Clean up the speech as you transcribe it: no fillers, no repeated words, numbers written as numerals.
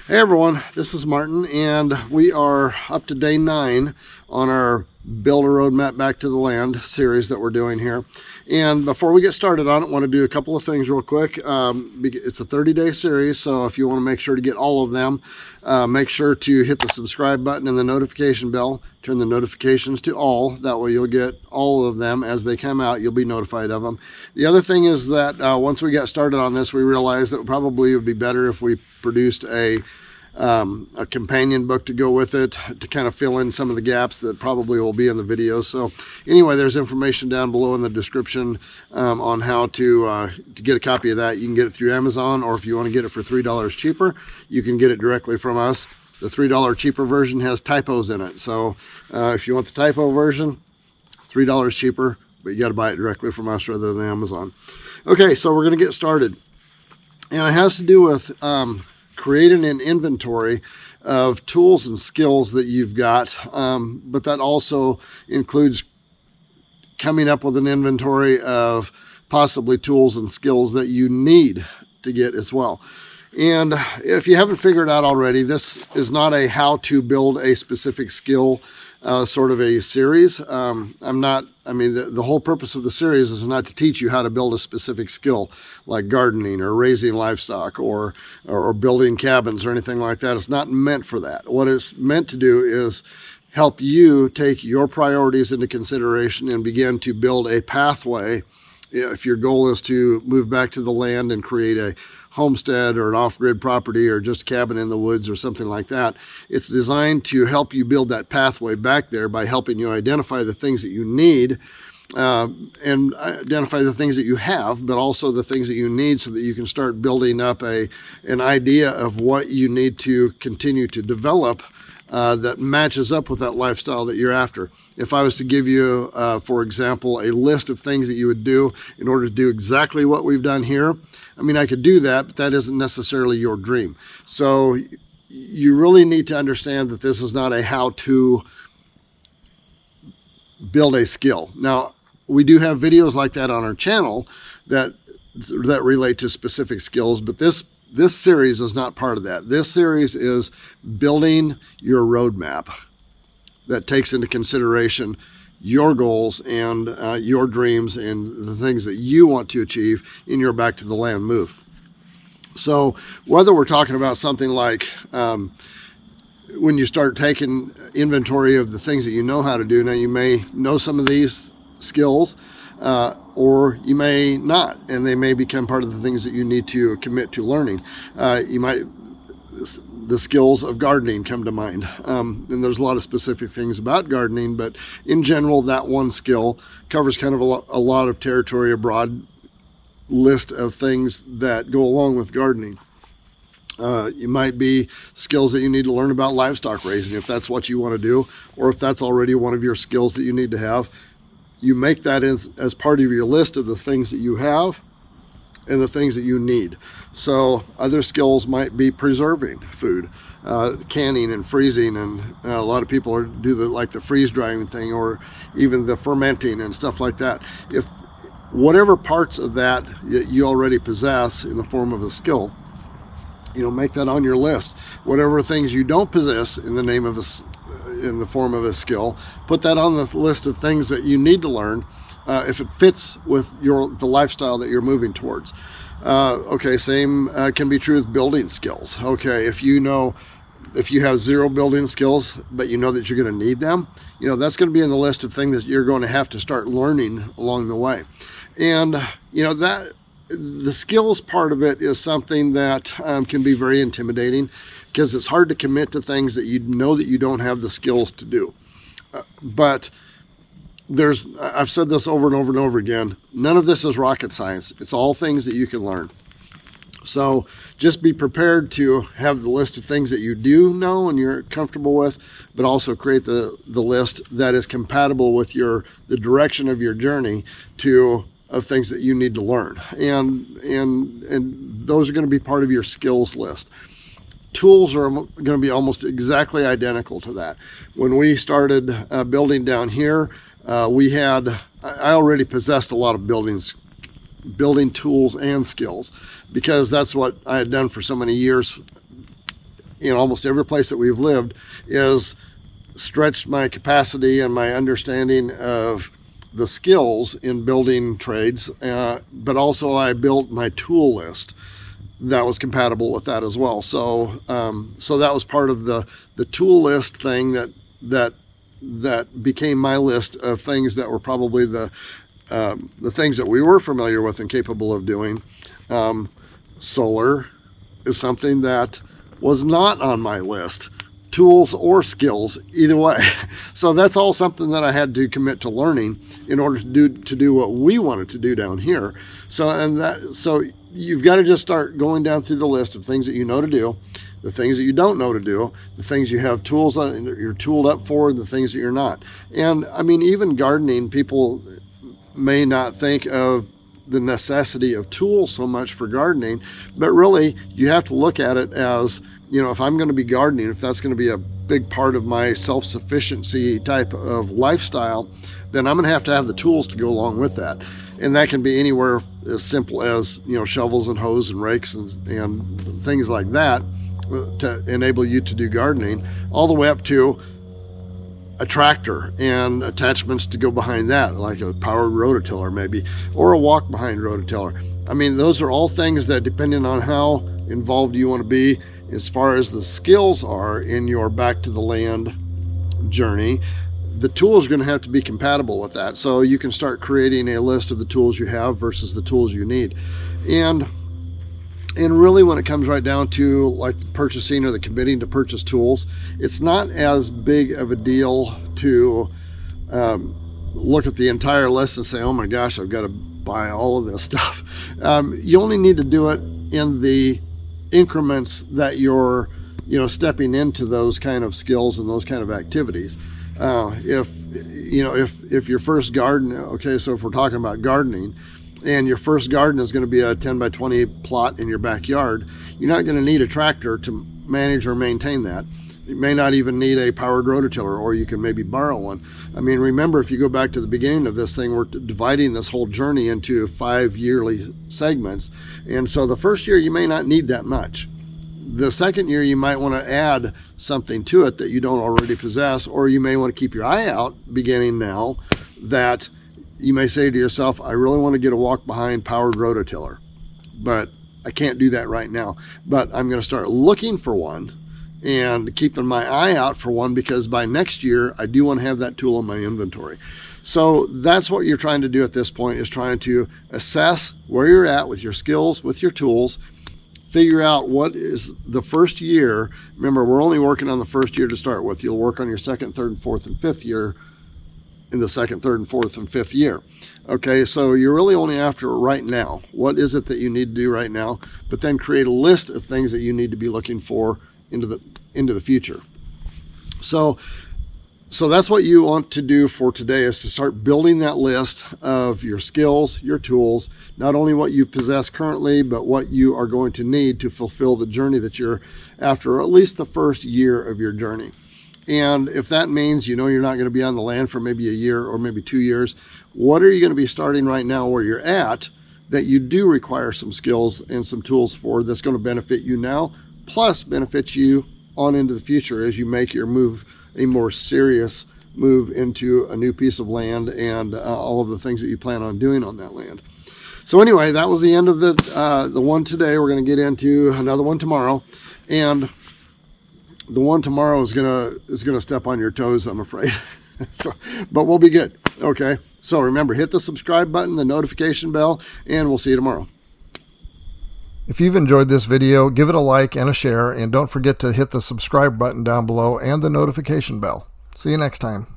Hey everyone, this is Martin, and we are up to day 9 on our Build a Roadmap Back to the Land series that we're doing here. And before we get started on it, I want to do a couple of things real quick. It's a 30-day series, so if you want to make sure to get all of them, make sure to hit the subscribe button and the notification bell. Turn the notifications to all. That way you'll get all of them as they come out. You'll be notified of them. The other thing is that once we got started on this, we realized that probably it would be better if we produced a companion book to go with it to kind of fill in some of the gaps that probably will be in the video. So anyway, there's information down below in the description on how to get a copy of that. You can get it through Amazon, or if you want to get it for $3 cheaper, you can get it directly from us. The $3 cheaper version has typos in it. So if you want the typo version, $3 cheaper, but you got to buy it directly from us rather than Amazon. Okay, so we're going to get started. And it has to do with creating an inventory of tools and skills that you've got, but that also includes coming up with an inventory of possibly tools and skills that you need to get as well. And if you haven't figured out already, this is not a how to build a specific skill sort of a series. The whole purpose of the series is not to teach you how to build a specific skill like gardening or raising livestock or building cabins or anything like that. It's not meant for that. What it's meant to do is help you take your priorities into consideration and begin to build a pathway. If your goal is to move back to the land and create a homestead or an off-grid property or just a cabin in the woods or something like that, it's designed to help you build that pathway back there by helping you identify the things that you need and identify the things that you have, but also the things that you need so that you can start building up an idea of what you need to continue to develop that matches up with that lifestyle that you're after. If I was to give you, for example, a list of things that you would do in order to do exactly what we've done here, I could do that, but that isn't necessarily your dream. So you really need to understand that this is not a how to build a skill. Now, we do have videos like that on our channel that relate to specific skills, but this series is not part of that. This series is building your roadmap that takes into consideration your goals and your dreams and the things that you want to achieve in your back to the land move. So whether we're talking about something like when you start taking inventory of the things that you know how to do, now you may know some of these skills, or you may not, and they may become part of the things that you need to commit to learning. The skills of gardening come to mind. And there's a lot of specific things about gardening, but in general, that one skill covers kind of a lot of territory, a broad list of things that go along with gardening. You might be skills that you need to learn about livestock raising, if that's what you want to do, or if that's already one of your skills that you need to have. You make that as part of your list of the things that you have and the things that you need. So other skills might be preserving food, canning and freezing, and a lot of people do the freeze drying thing, or even the fermenting and stuff like that. If whatever parts of that you already possess in the form of a skill, make that on your list. Whatever things you don't possess in the form of a skill, put that on the list of things that you need to learn if it fits with the lifestyle that you're moving towards. Same can be true with building skills. Okay, if you have 0 building skills, but you know that you're going to need them, that's going to be in the list of things that you're going to have to start learning along the way. And that the skills part of it is something that can be very intimidating, because it's hard to commit to things that you know that you don't have the skills to do. But I've said this over and over and over again, none of this is rocket science. It's all things that you can learn. So just be prepared to have the list of things that you do know and you're comfortable with, but also create the list that is compatible with the direction of your journey of things that you need to learn. And those are going to be part of your skills list. Tools are going to be almost exactly identical to that. When we started building down here, I already possessed a lot of building tools and skills, because that's what I had done for so many years in almost every place that we've lived is stretched my capacity and my understanding of the skills in building trades, but also I built my tool list that was compatible with that as well. So so that was part of the tool list thing that became my list of things that were probably the things that we were familiar with and capable of doing. Solar is something that was not on my list. Tools or skills, either way. So that's all something that I had to commit to learning in order to do what we wanted to do down here. So you've got to just start going down through the list of things that you know to do, the things that you don't know to do, the things you have tools on, you're tooled up for, and the things that you're not. And I mean, even gardening, people may not think of the necessity of tools so much for gardening, but really you have to look at it as, you know, if I'm going to be gardening, if that's going to be a big part of my self-sufficiency type of lifestyle, then I'm going to have the tools to go along with that. And that can be anywhere as simple as, you know, shovels and hoes and rakes and things like that to enable you to do gardening, all the way up to a tractor and attachments to go behind that, like a powered rototiller maybe, or a walk behind rototiller. I mean, those are all things that, depending on how involved you want to be as far as the skills are in your back to the land journey, the tools are going to have to be compatible with that. So you can start creating a list of the tools you have versus the tools you need. And really, when it comes right down to like the purchasing or the committing to purchase tools, it's not as big of a deal to look at the entire list and say, oh my gosh, I've got to buy all of this stuff. You only need to do it in the increments that you're, you know, stepping into those kind of skills and those kind of activities. If your first garden, okay, so if we're talking about gardening, and your first garden is going to be a 10 by 20 plot in your backyard, you're not going to need a tractor to manage or maintain that. You may not even need a powered rototiller, or you can maybe borrow one. I mean, remember, if you go back to the beginning of this thing, we're dividing this whole journey into 5 yearly segments. And so the first year, you may not need that much. The second year, you might want to add something to it that you don't already possess, or you may want to keep your eye out beginning now that you may say to yourself, I really want to get a walk behind powered rototiller, but I can't do that right now. But I'm going to start looking for one and keeping my eye out for one, because by next year, I do want to have that tool in my inventory. So that's what you're trying to do at this point, is trying to assess where you're at with your skills, with your tools, figure out what is the first year. Remember, we're only working on the first year to start with. You'll work on your second, third, and fourth, and fifth year in the second, third, and fourth, and fifth year. Okay, so you're really only after right now. What is it that you need to do right now? But then create a list of things that you need to be looking for into the future. So that's what you want to do for today, is to start building that list of your skills, your tools, not only what you possess currently, but what you are going to need to fulfill the journey that you're after, or at least the first year of your journey. And if that means, you know, you're not going to be on the land for maybe a year or maybe 2 years, what are you going to be starting right now where you're at that you do require some skills and some tools for, that's going to benefit you now, plus benefit you on into the future as you make your move, a more serious move into a new piece of land and all of the things that you plan on doing on that land. So anyway, that was the end of the one today. We're going to get into another one tomorrow, and the one tomorrow is gonna step on your toes, I'm afraid. But we'll be good. Okay. So remember, hit the subscribe button, the notification bell, and we'll see you tomorrow. If you've enjoyed this video, give it a like and a share, and don't forget to hit the subscribe button down below and the notification bell. See you next time.